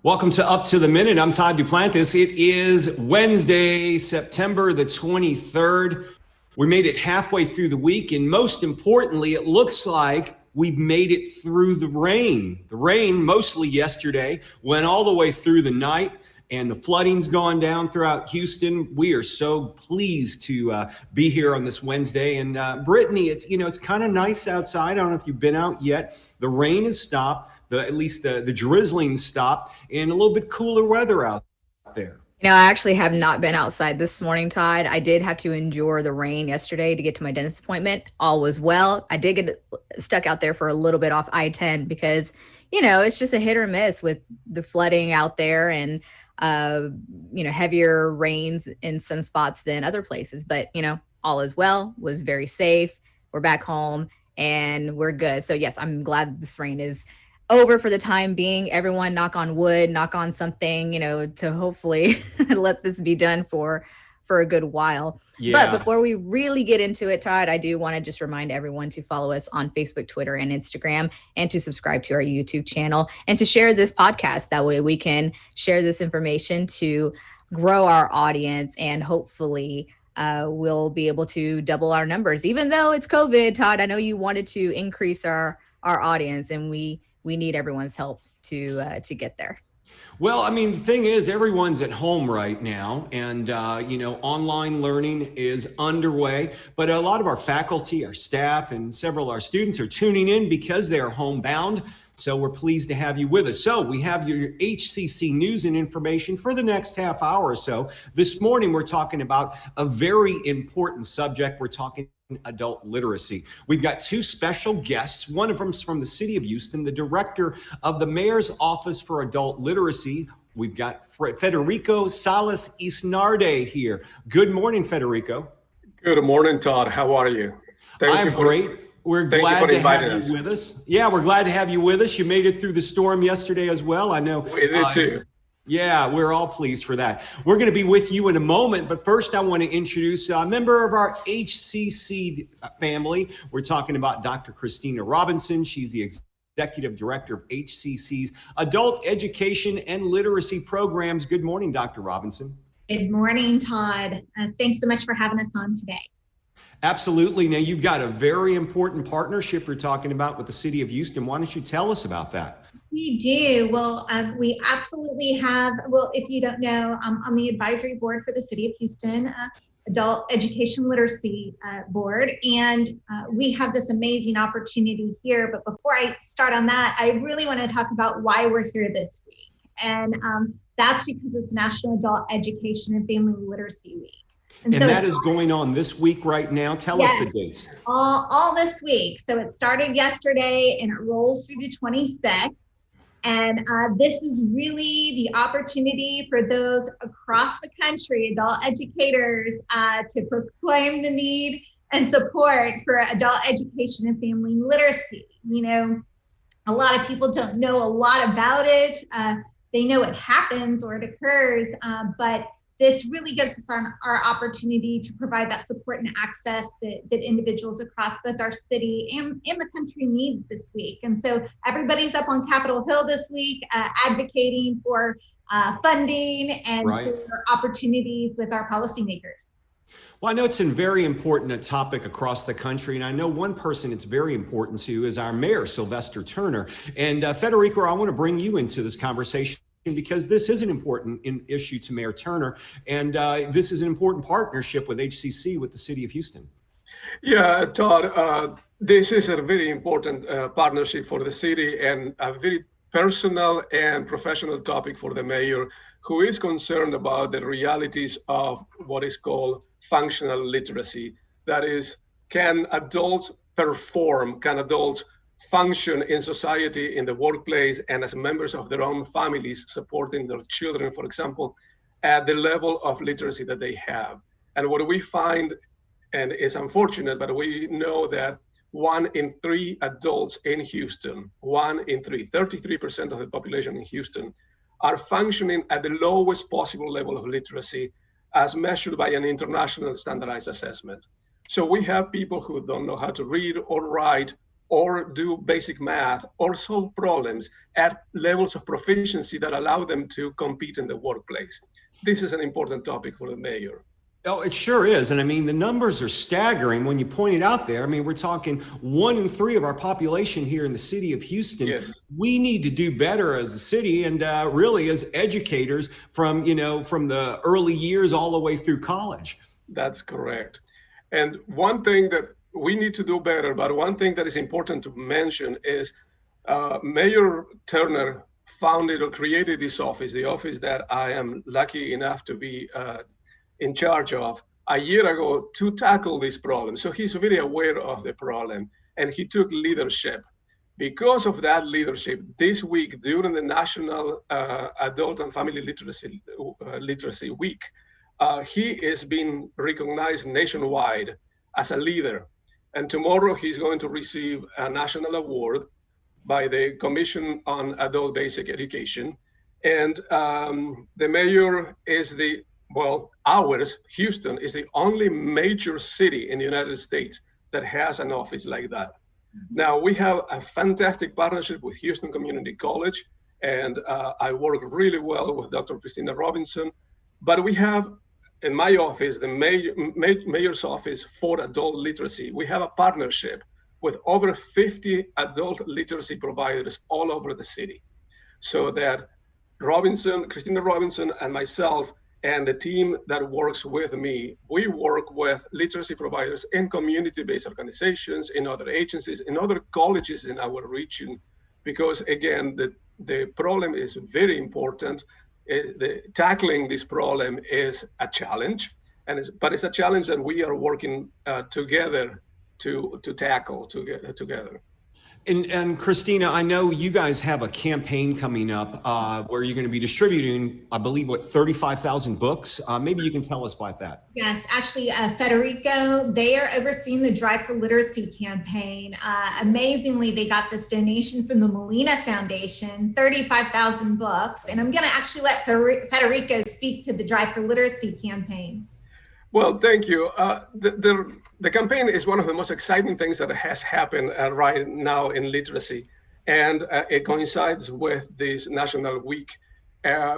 Welcome to Up to the Minute. I'm Todd Duplantis. It is Wednesday, September the 23rd. We made it halfway through the week, and most importantly, it looks like we've made it through the rain. The rain, mostly yesterday, went all the way through the night, and the flooding's gone down throughout Houston. We are so pleased to be here on this Wednesday. And Brittany, it's kind of nice outside. I don't know if you've been out yet. The rain has stopped. At least the drizzling stopped, and a little bit cooler weather out there. I actually have not been outside this morning, Todd. I did have to endure the rain yesterday to get to my dentist appointment. All was well. I did get stuck out there for a little bit off I-10 because, it's just a hit or miss with the flooding out there and, heavier rains in some spots than other places. But, all is well, was very safe. We're back home and we're good. So, yes, I'm glad this rain is over for the time being. Everyone knock on wood, knock on something, to hopefully let this be done for a good while. Yeah. But before we really get into it, Todd, I do want to just remind everyone to follow us on Facebook, Twitter, and Instagram, and to subscribe to our YouTube channel and to share this podcast. That way we can share this information to grow our audience, and hopefully we'll be able to double our numbers. Even though it's COVID, Todd, I know you wanted to increase our audience, and we need everyone's help to get there. Well, the thing is, everyone's at home right now, and online learning is underway. But a lot of our faculty, our staff, and several of our students are tuning in because they're homebound. So we're pleased to have you with us. So we have your HCC news and information for the next half hour or so. This morning, we're talking about a very important subject. We're talking adult literacy. We've got two special guests. One of them's from the city of Houston, the director of the Mayor's Office for Adult Literacy. We've got Federico Salas-Isnardi here. Good morning, Federico. Good morning, Todd. How are you? I'm great. We're glad to have you with us. Yeah, we're glad to have you with us. You made it through the storm yesterday as well. I know. We did too. Yeah, we're all pleased for that. We're going to be with you in a moment, but first I want to introduce a member of our HCC family. We're talking about Dr. Christina Robinson. She's the Executive Director of HCC's Adult Education and Literacy Programs. Good morning, Dr. Robinson. Good morning, Todd. Thanks so much for having us on today. Absolutely. Now, you've got a very important partnership you're talking about with the city of Houston. Why don't you tell us about that? We do. Well, we absolutely have. Well, if you don't know, I'm on the advisory board for the city of Houston, Adult Education Literacy Board, and we have this amazing opportunity here. But before I start on that, I really want to talk about why we're here this week. And that's because it's National Adult Education and Family Literacy Week. And so that is going on this week right now. Tell us the dates. All this week. So it started yesterday and it rolls through the 26th. And this is really the opportunity for those across the country, adult educators, to proclaim the need and support for adult education and family literacy. A lot of people don't know a lot about it. They know it happens or it occurs, but this really gives us our opportunity to provide that support and access that individuals across both our city and in the country need this week. And so everybody's up on Capitol Hill this week, advocating for funding and for opportunities with our policymakers. Well, I know it's a very important topic across the country, and I know one person it's very important to is our mayor, Sylvester Turner. And Federico, I want to bring you into this conversation because this is an important issue to Mayor Turner, and this is an important partnership with HCC with the city of Houston. Yeah, Todd, this is a very important partnership for the city and a very personal and professional topic for the mayor, who is concerned about the realities of what is called functional literacy. That is, can adults perform, can adults function in society, in the workplace, and as members of their own families, supporting their children, for example, at the level of literacy that they have. And what we find, and it's unfortunate, but we know that 1 in 3 adults in Houston, 1 in 3, 33% of the population in Houston, are functioning at the lowest possible level of literacy as measured by an international standardized assessment. So we have people who don't know how to read or write or do basic math, or solve problems at levels of proficiency that allow them to compete in the workplace. This is an important topic for the mayor. Oh, it sure is. And I mean, the numbers are staggering when you point it out there. I mean, we're talking 1 in 3 of our population here in the city of Houston. Yes. We need to do better as a city and really as educators from the early years all the way through college. That's correct. And one thing that we need to do better, but one thing that is important to mention is Mayor Turner founded or created this office, the office that I am lucky enough to be in charge of a year ago to tackle this problem. So he's very aware of the problem and he took leadership. Because of that leadership, this week during the National Adult and Family Literacy Week, he is being recognized nationwide as a leader. And tomorrow he's going to receive a national award by the Commission on Adult Basic Education. And the mayor is Houston is the only major city in the United States that has an office like that. Now, we have a fantastic partnership with Houston Community College, and I work really well with Dr. Christina Robinson. But we have, in my office, the mayor's office for adult literacy, we have a partnership with over 50 adult literacy providers all over the city. So that Christina Robinson and myself and the team that works with me, we work with literacy providers in community-based organizations, in other agencies, in other colleges in our region, because again, the problem is very important. Tackling this problem is a challenge, but it's a challenge that we are working together to tackle together. And Christina, I know you guys have a campaign coming up where you're going to be distributing, I believe, 35,000 books. Maybe you can tell us about that. Yes, actually, Federico, they are overseeing the Drive for Literacy campaign. Amazingly, they got this donation from the Molina Foundation, 35,000 books. And I'm going to actually let Federico speak to the Drive for Literacy campaign. Well, thank you. The campaign is one of the most exciting things that has happened right now in literacy, and it coincides with this National Week.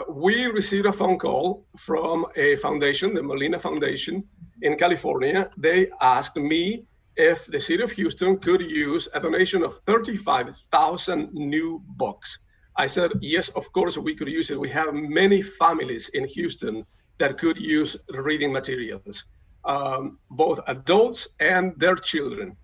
We received a phone call from a foundation, the Molina Foundation in California. They asked me if the city of Houston could use a donation of 35,000 new books. I said, yes, of course we could use it. We have many families in Houston that could use reading materials. Both adults and their children.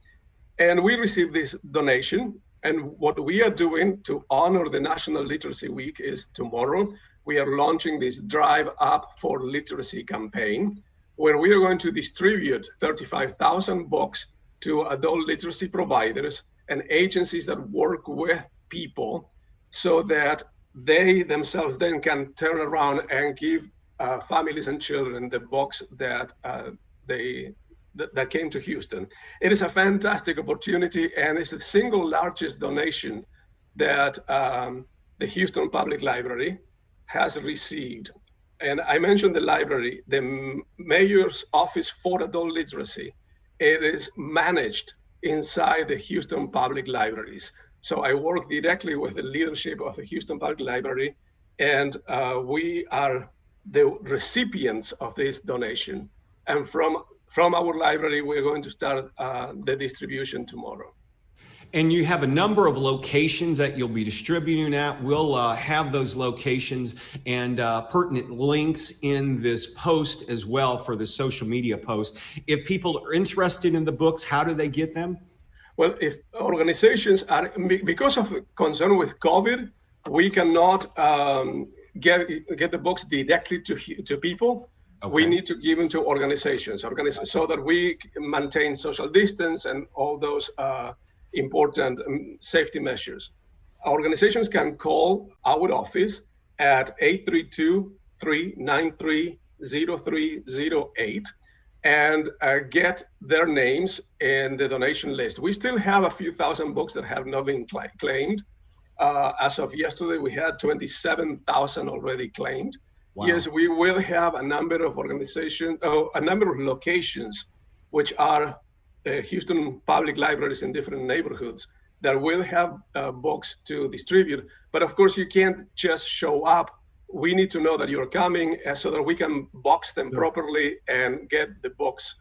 And we received this donation. And what we are doing to honor the National Literacy Week is tomorrow, we are launching this Drive Up for Literacy campaign, where we are going to distribute 35,000 books to adult literacy providers and agencies that work with people so that they themselves then can turn around and give families and children the books that that came to Houston. It is a fantastic opportunity, and it's the single largest donation that the Houston Public Library has received. And I mentioned the library, the Mayor's Office for Adult Literacy. It is managed inside the Houston Public Libraries. So I work directly with the leadership of the Houston Public Library, and we are the recipients of this donation. And from our library, we're going to start the distribution tomorrow. And you have a number of locations that you'll be distributing at. We'll have those locations and pertinent links in this post as well for the social media post. If people are interested in the books, how do they get them? Well, if organizations are, because of concern with COVID, we cannot get the books directly to people. Okay. We need to give them to organizations so that we maintain social distance and all those important safety measures. Organizations can call our office at 832-393-0308 and get their names in the donation list. We still have a few thousand books that have not been claimed. As of yesterday, we had 27,000 already claimed. Wow. Yes, we will have a number of organizations, a number of locations, which are Houston public libraries in different neighborhoods that will have books to distribute. But of course, you can't just show up. We need to know that you're coming so that we can box them properly and get the books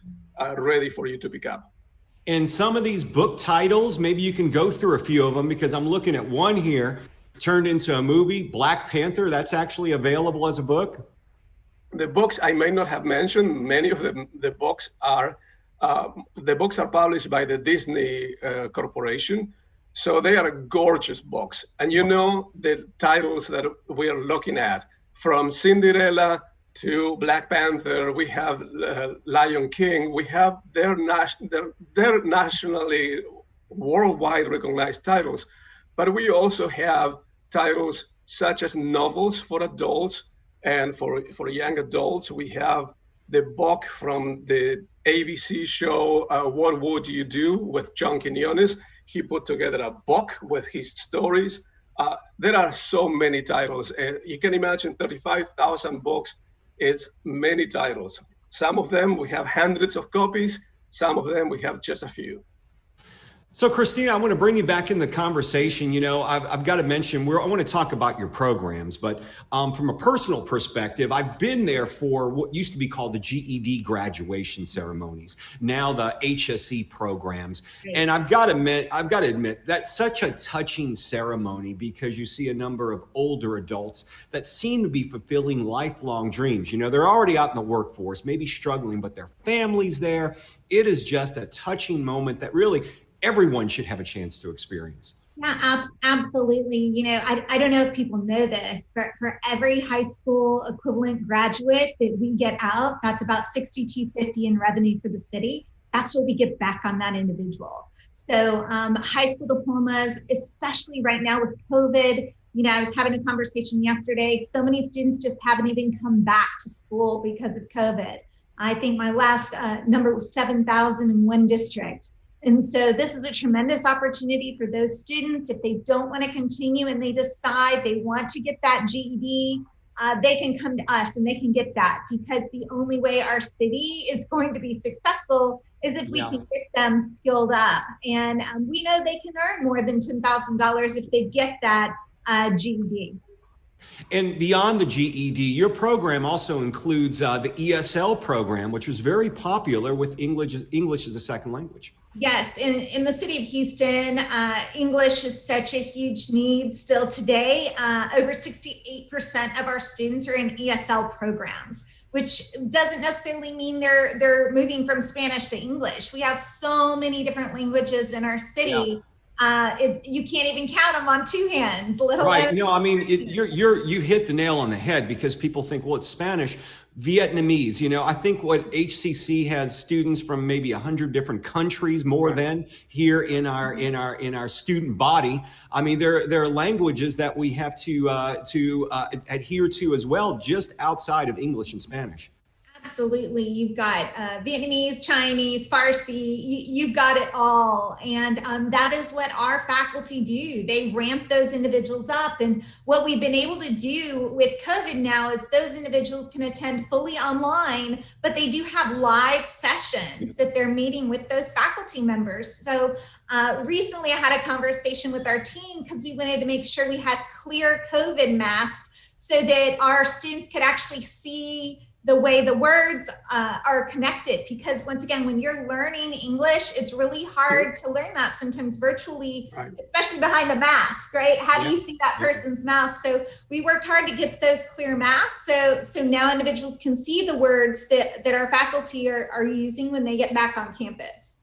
ready for you to pick up. And some of these book titles, maybe you can go through a few of them, because I'm looking at one here turned into a movie, Black Panther. That's actually available as a book. The books I may not have mentioned, many of them, the books are published by the Disney Corporation. So they are gorgeous books. And you know the titles that we are looking at, from Cinderella to Black Panther, we have Lion King, we have their nationally, worldwide recognized titles. But we also have titles such as novels for adults and for young adults. We have the book from the ABC show, What Would You Do, with John Quinones. He put together a book with his stories. There are so many titles. You can imagine 35,000 books. It's many titles. Some of them we have hundreds of copies. Some of them we have just a few. So Christina, I want to bring you back in the conversation. You know, I've got to mention, I want to talk about your programs, but from a personal perspective, I've been there for what used to be called the GED graduation ceremonies, now the HSC programs. And I've got to admit, that's such a touching ceremony, because you see a number of older adults that seem to be fulfilling lifelong dreams. You know, they're already out in the workforce, maybe struggling, but their family's there. It is just a touching moment that really everyone should have a chance to experience. Yeah, absolutely. You know, I don't know if people know this, but for every high school equivalent graduate that we get out, that's about $6,250 in revenue for the city. That's what we get back on that individual. So high school diplomas, especially right now with COVID, you know, I was having a conversation yesterday. So many students just haven't even come back to school because of COVID. I think my last number was 7,000 in one district. And so this is a tremendous opportunity for those students. If they don't want to continue and they decide they want to get that GED, they can come to us and they can get that, because the only way our city is going to be successful is if we can get them skilled up. And we know they can earn more than $10,000 if they get that GED. And beyond the GED, your program also includes the ESL program, which was very popular with English as a second language. Yes, in the city of Houston, English is such a huge need still today. Over 68% of our students are in ESL programs, which doesn't necessarily mean they're moving from Spanish to English. We have so many different languages in our city. You can't even count them on two hands. Right. You know, I mean, you hit the nail on the head, because people think, well, it's Spanish. Vietnamese, you know, I think what HCC has students from maybe 100 different countries, more than here in our student body. I mean, there are languages that we have to adhere to as well, just outside of English and Spanish. Absolutely. You've got Vietnamese, Chinese, Farsi, you've got it all. And that is what our faculty do. They ramp those individuals up. And what we've been able to do with COVID now is those individuals can attend fully online, but they do have live sessions that they're meeting with those faculty members. So recently I had a conversation with our team, because we wanted to make sure we had clear COVID masks so that our students could actually see the way the words are connected. Because once again, when you're learning English, it's really hard to learn that sometimes virtually, especially behind a mask, right? How do you see that person's mouth? So we worked hard to get those clear masks. So now individuals can see the words that our faculty are using when they get back on campus.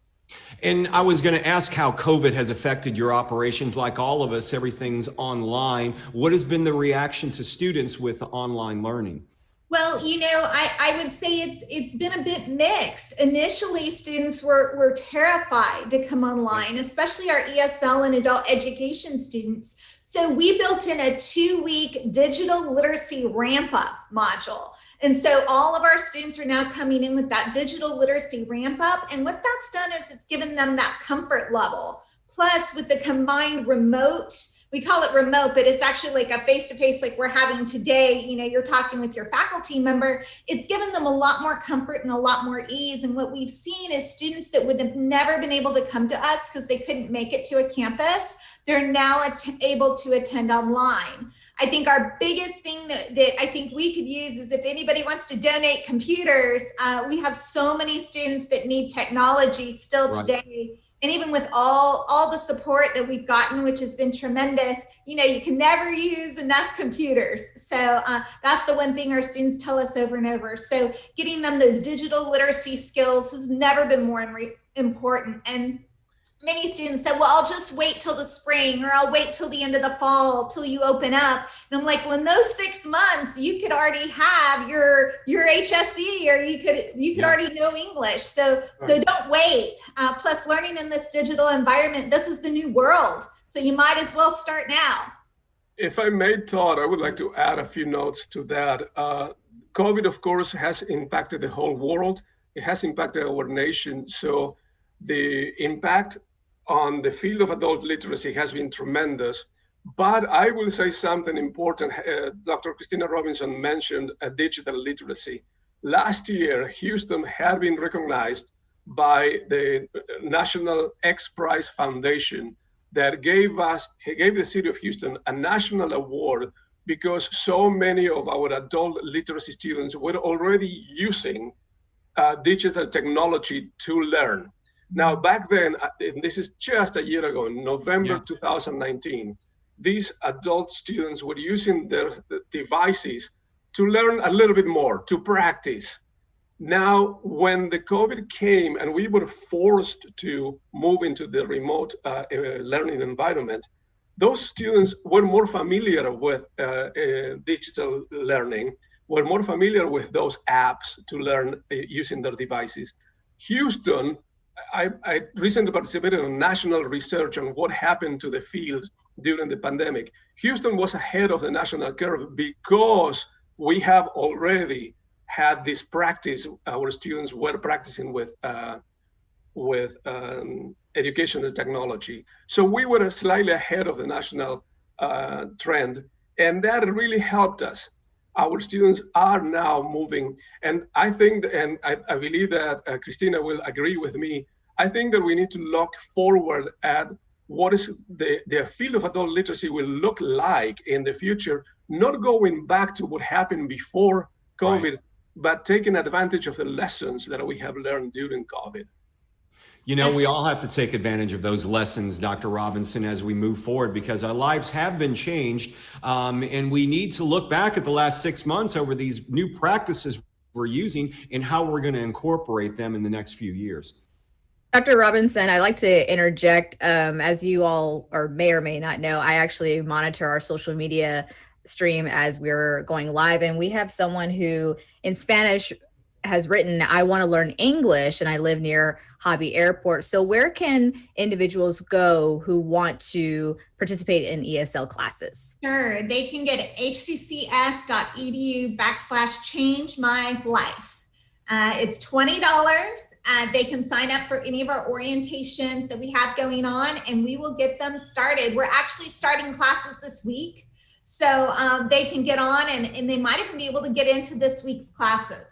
And I was going to ask how COVID has affected your operations. Like all of us, everything's online. What has been the reaction to students with online learning? Well, you know, I would say it's been a bit mixed. Initially, students were terrified to come online, especially our ESL and adult education students. So we built in a 2-week digital literacy ramp-up module. And so all of our students are now coming in with that digital literacy ramp-up. And what that's done is it's given them that comfort level. Plus, with the combined remote we call it remote, but it's actually like a face-to-face like we're having today. You know, you're talking with your faculty member. It's given them a lot more comfort and a lot more ease. And what we've seen is students that would have never been able to come to us because they couldn't make it to a campus, they're now able to attend online. I think our biggest thing that I think we could use is if anybody wants to donate computers, we have so many students that need technology still today. And even with all the support that we've gotten, which has been tremendous, you know, you can never use enough computers. So that's the one thing our students tell us over and over. So getting them those digital literacy skills has never been more important. And many students said, well, I'll just wait till the spring, or I'll wait till the end of the fall, till you open up. And I'm like, well, in those 6 months, you could already have your HSE, or you could already know English. So don't wait. Plus, learning in this digital environment, this is the new world. So you might as well start now. If I may, Todd, I would like to add a few notes to that. COVID, of course, has impacted the whole world. It has impacted our nation. So the impact on the field of adult literacy has been tremendous. But I will say something important. Dr. Christina Robinson mentioned digital literacy. Last year, Houston had been recognized by the National X Prize Foundation that gave the city of Houston a national award because so many of our adult literacy students were already using digital technology to learn. Now, back then, and this is just a year ago, in November 2019, these adult students were using their devices to learn a little bit more, to practice. Now, when the COVID came and we were forced to move into the remote learning environment, those students were more familiar with digital learning, were more familiar with those apps to learn using their devices. Houston, I recently participated in national research on what happened to the field during the pandemic. Houston was ahead of the national curve because we have already had this practice. Our students were practicing with educational technology. So we were slightly ahead of the national trend, and that really helped us. Our students are now moving, and I think, and I believe that Christina will agree with me, I think that we need to look forward at what is the field of adult literacy will look like in the future, not going back to what happened before COVID, but taking advantage of the lessons that we have learned during COVID. You know, we all have to take advantage of those lessons, Dr. Robinson, as we move forward, because our lives have been changed. And we need to look back at the last 6 months over these new practices we're using and how we're going to incorporate them in the next few years. Dr. Robinson, I'd like to interject. As you all may or may not know, I actually monitor our social media stream as we're going live. And we have someone who in Spanish has written, I want to learn English and I live near Hobby Airport. So where can individuals go who want to participate in ESL classes? Sure, they can get hccs.edu/changemylife. It's $20. They can sign up for any of our orientations that we have going on, and we will get them started. We're actually starting classes this week. So they can get on and they might even be able to get into this week's classes.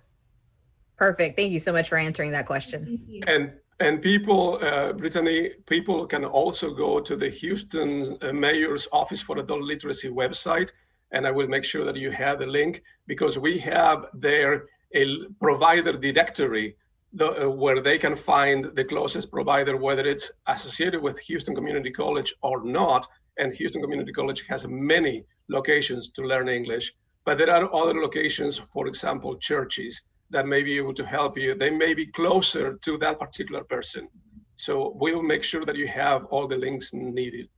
Perfect. Thank you so much for answering that question. And people, Brittany, people can also go to the Houston Mayor's Office for Adult Literacy website, and I will make sure that you have the link, because we have there a provider directory where they can find the closest provider, whether it's associated with Houston Community College or not. And Houston Community College has many locations to learn English, but there are other locations, for example, churches, that may be able to help you. They may be closer to that particular person. So we will make sure that you have all the links needed.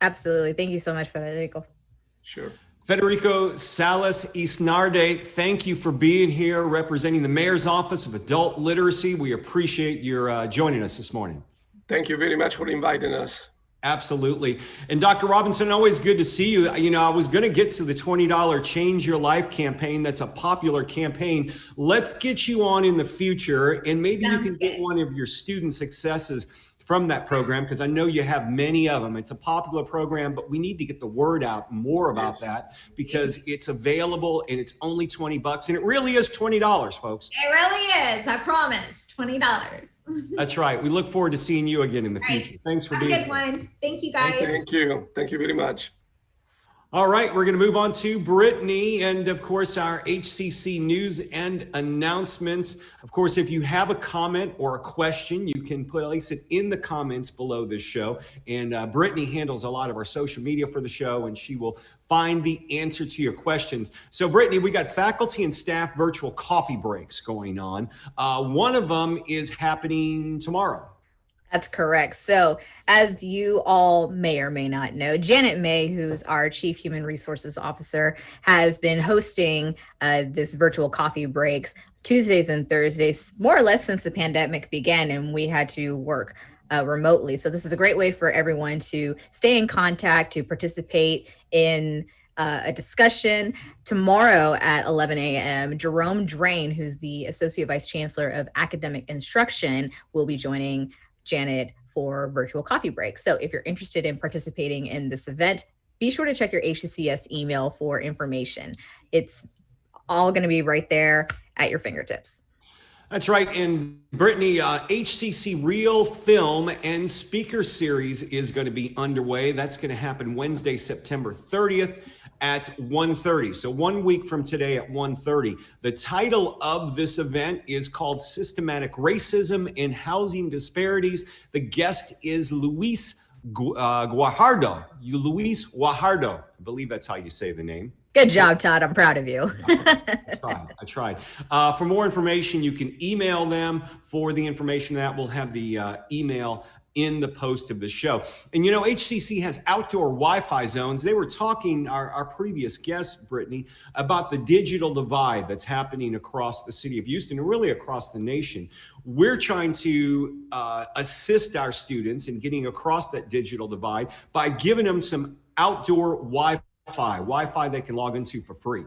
Absolutely. Thank you so much, Federico. Sure. Federico Salas-Isnardi, thank you for being here representing the Mayor's Office of Adult Literacy. We appreciate your joining us this morning. Thank you very much for inviting us. Absolutely. And Dr. Robinson, always good to see you. You know, I was going to get to the $20 Change Your Life campaign. That's a popular campaign. Let's get you on in the future, and maybe you can get one of your student successes from that program, because I know you have many of them. It's a popular program, but we need to get the word out more about that, because it's available and it's only $20, and it really is $20, folks. It really is. I promise. $20. That's right. We look forward to seeing you again in the future. Thanks for being here. Have a good one. Thank you, guys. Thank you. Thank you very much. All right, we're going to move on to Brittany and, of course, our HCC news and announcements. Of course, if you have a comment or a question, you can place it in the comments below this show. And Brittany handles a lot of our social media for the show, and she will find the answer to your questions. So, Brittany, we got faculty and staff virtual coffee breaks going on. One of them is happening tomorrow. That's correct. So as you all may or may not know, Janet May, who's our Chief Human Resources Officer, has been hosting this virtual coffee breaks Tuesdays and Thursdays, more or less since the pandemic began and we had to work remotely. So this is a great way for everyone to stay in contact, to participate in a discussion. Tomorrow at 11 a.m., Jerome Drain, who's the Associate Vice Chancellor of Academic Instruction, will be joining Janet for virtual coffee break. So if you're interested in participating in this event, be sure to check your HCCS email for information. It's all going to be right there at your fingertips. That's right. And Brittany, HCC Reel Film and Speaker Series is going to be underway. That's going to happen Wednesday, September 30th at 1:30. So 1 week from today at 1:30. The title of this event is called Systematic Racism and Housing Disparities. The guest is Luis Guajardo. Luis Guajardo. I believe that's how you say the name. Good job, Todd. I'm proud of you. I tried. For more information, you can email them for the information that we'll have the email in the post of the show. And you know, HCC has outdoor Wi-Fi zones. They were talking, our previous guest, Brittany, about the digital divide that's happening across the city of Houston and really across the nation. We're trying to assist our students in getting across that digital divide by giving them some outdoor Wi-Fi they can log into for free.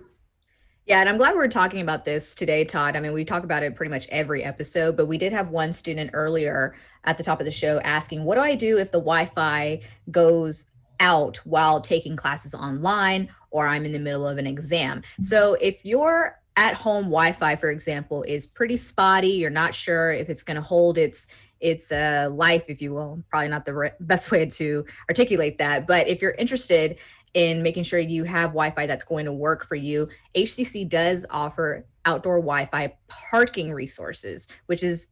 Yeah, and I'm glad we're talking about this today, Todd. I mean, we talk about it pretty much every episode, but we did have one student earlier at the top of the show asking, what do I do if the Wi-Fi goes out while taking classes online or I'm in the middle of an exam? So if your at-home Wi-Fi, for example, is pretty spotty, you're not sure if it's going to hold its life, if you will, probably not the best way to articulate that. But if you're interested in making sure you have Wi-Fi that's going to work for you, HCC does offer outdoor Wi-Fi parking resources, which is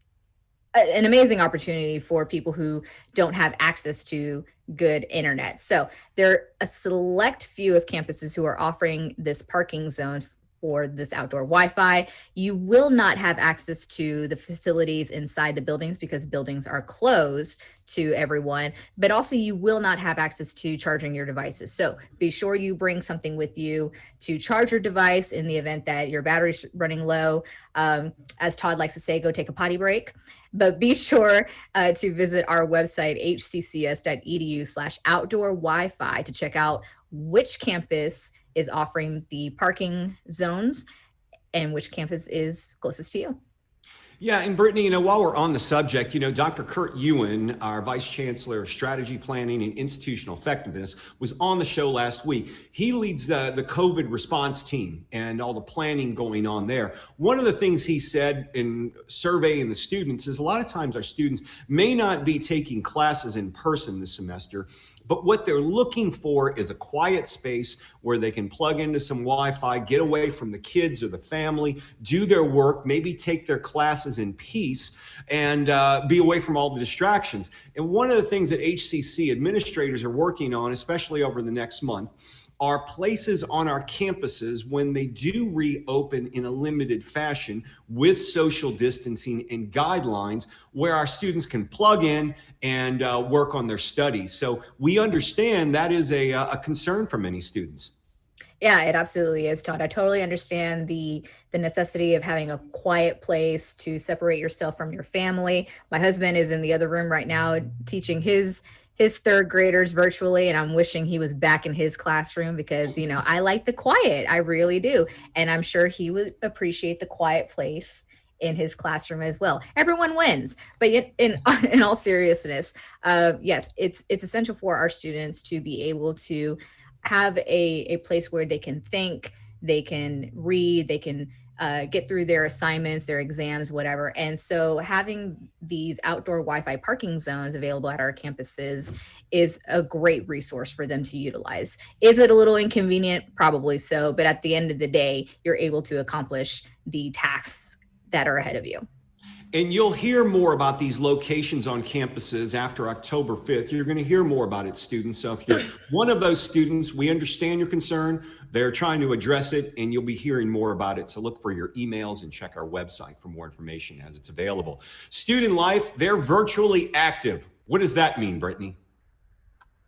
an amazing opportunity for people who don't have access to good internet. So there are a select few of campuses who are offering this parking zones for this outdoor Wi-Fi. You will not have access to the facilities inside the buildings because buildings are closed to everyone, but also you will not have access to charging your devices. So be sure you bring something with you to charge your device in the event that your battery's running low. As Todd likes to say, go take a potty break. But be sure to visit our website, hccs.edu/outdoor Wi-Fi, to check out which campus is offering the parking zones and which campus is closest to you. Yeah, and Brittany, you know, while we're on the subject, you know, Dr. Kurt Ewan, our Vice Chancellor of Strategy Planning and Institutional Effectiveness, was on the show last week. He leads the COVID response team and all the planning going on there. One of the things he said in surveying the students is a lot of times our students may not be taking classes in person this semester, but what they're looking for is a quiet space where they can plug into some Wi-Fi, get away from the kids or the family, do their work, maybe take their classes in peace, and be away from all the distractions. And one of the things that HCC administrators are working on, especially over the next month, are places on our campuses when they do reopen in a limited fashion with social distancing and guidelines where our students can plug in and work on their studies. So we understand that is a concern for many students. Yeah, it absolutely is, Todd. I totally understand the necessity of having a quiet place to separate yourself from your family. My husband is in the other room right now teaching his third graders virtually, and I'm wishing he was back in his classroom because, you know, I like the quiet. I really do. And I'm sure he would appreciate the quiet place in his classroom as well. Everyone wins. But yet, in all seriousness, yes, it's essential for our students to be able to have a place where they can think, they can read, they can get through their assignments, their exams, whatever. And so having these outdoor Wi-Fi parking zones available at our campuses is a great resource for them to utilize. Is it a little inconvenient? Probably so. But at the end of the day, you're able to accomplish the tasks that are ahead of you. And you'll hear more about these locations on campuses after October 5th. You're going to hear more about it, students. So if you're one of those students, we understand your concern. They're trying to address it, and you'll be hearing more about it. So look for your emails and check our website for more information as it's available. Student Life, they're virtually active. What does that mean, Brittany?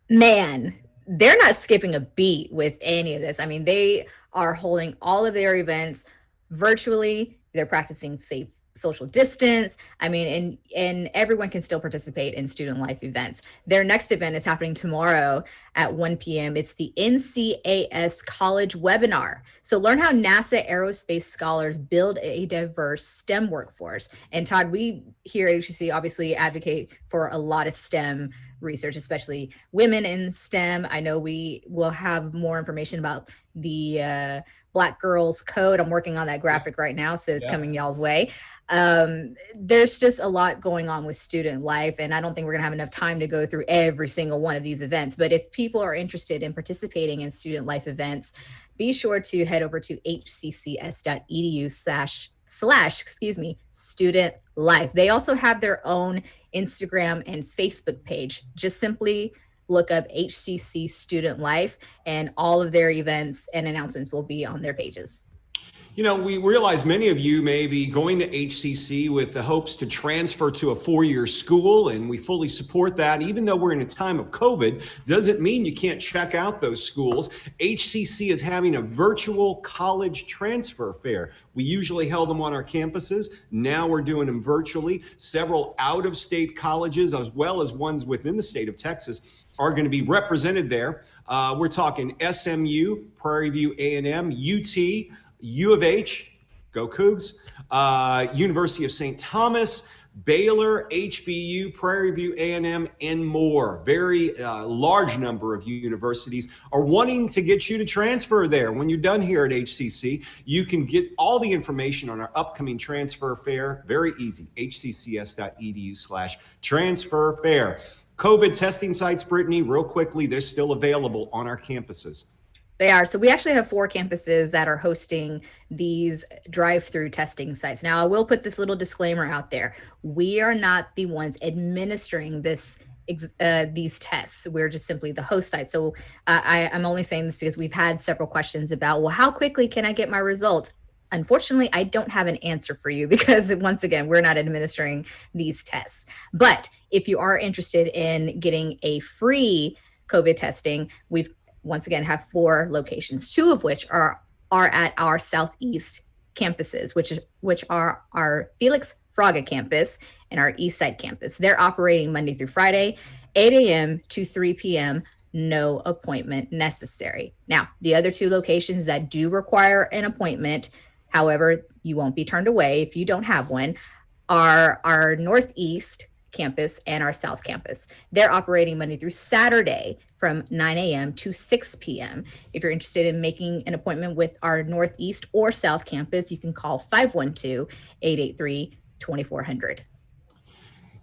Man, they're not skipping a beat with any of this. I mean, they are holding all of their events virtually. They're practicing safe social distance. I mean, and everyone can still participate in Student Life events. Their next event is happening tomorrow at 1 p.m. It's the NCAS College Webinar. So learn how NASA aerospace scholars build a diverse STEM workforce. And Todd, we here at HCC obviously advocate for a lot of STEM research, especially women in STEM. I know we will have more information about the Black Girls Code. I'm working on that graphic right now, so it's coming y'all's way. There's just a lot going on with Student Life, and I don't think we're gonna have enough time to go through every single one of these events. But if people are interested in participating in Student Life events, be sure to head over to hccs.edu student life. They also have their own Instagram and Facebook page. Just simply look up HCC Student Life, and all of their events and announcements will be on their pages. You know, we realize many of you may be going to HCC with the hopes to transfer to a four-year school, and we fully support that. Even though we're in a time of COVID, doesn't mean you can't check out those schools. HCC is having a virtual college transfer fair. We usually held them on our campuses. Now we're doing them virtually. Several out-of-state colleges, as well as ones within the state of Texas, are going to be represented there. We're talking SMU, Prairie View A&M, UT, U of H, go Cougs, University of St. Thomas, Baylor, HBU, Prairie View A&M, and more. Very large number of universities are wanting to get you to transfer there. When you're done here at HCC, you can get all the information on our upcoming transfer fair. Very easy, hccs.edu/transfer fair. COVID testing sites, Brittany, real quickly, they're still available on our campuses. They are. So we actually have 4 campuses that are hosting these drive-through testing sites. Now, I will put this little disclaimer out there. We are not the ones administering these tests. We're just simply the host site. So I'm only saying this because we've had several questions about, well, how quickly can I get my results? Unfortunately, I don't have an answer for you because, once again, we're not administering these tests. But if you are interested in getting a free COVID testing, we've once again have 4 locations, 2 of which are at our Southeast campuses, which are our Felix Fraga campus and our Eastside campus. They're operating Monday through Friday, 8 a.m. to 3 p.m., no appointment necessary. Now, the other 2 locations that do require an appointment, however, you won't be turned away if you don't have one, are our Northeast campus and our South campus. They're operating Monday through Saturday from 9 a.m. to 6 p.m. If you're interested in making an appointment with our Northeast or South campus, you can call 512-883-2400.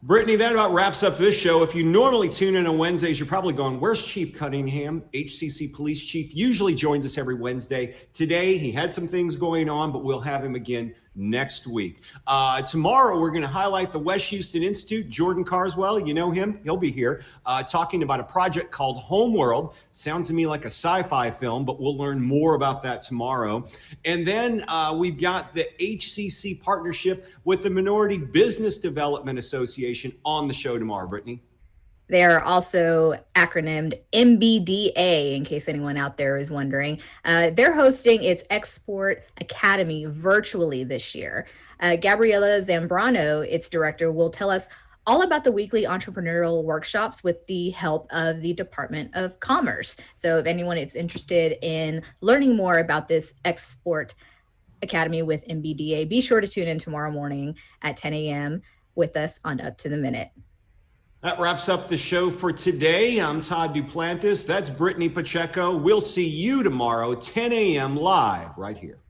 Brittany, that about wraps up this show. If you normally tune in on Wednesdays, you're probably going, where's Chief Cunningham? HCC Police Chief usually joins us every Wednesday. Today, he had some things going on, but we'll have him again next week. Tomorrow, we're going to highlight the West Houston Institute. Jordan Carswell, you know him. He'll be here talking about a project called Homeworld. Sounds to me like a sci-fi film, but we'll learn more about that tomorrow. And then we've got the HCC partnership with the Minority Business Development Association on the show tomorrow, Brittany. They are also acronymed MBDA, in case anyone out there is wondering. They're hosting its Export Academy virtually this year. Gabriela Zambrano, its director, will tell us all about the weekly entrepreneurial workshops with the help of the Department of Commerce. So if anyone is interested in learning more about this Export Academy with MBDA. Be sure to tune in tomorrow morning at 10 a.m. with us on Up to the Minute. That wraps up the show for today. I'm Todd Duplantis. That's Brittany Pacheco. We'll see you tomorrow, 10 a.m. live right here.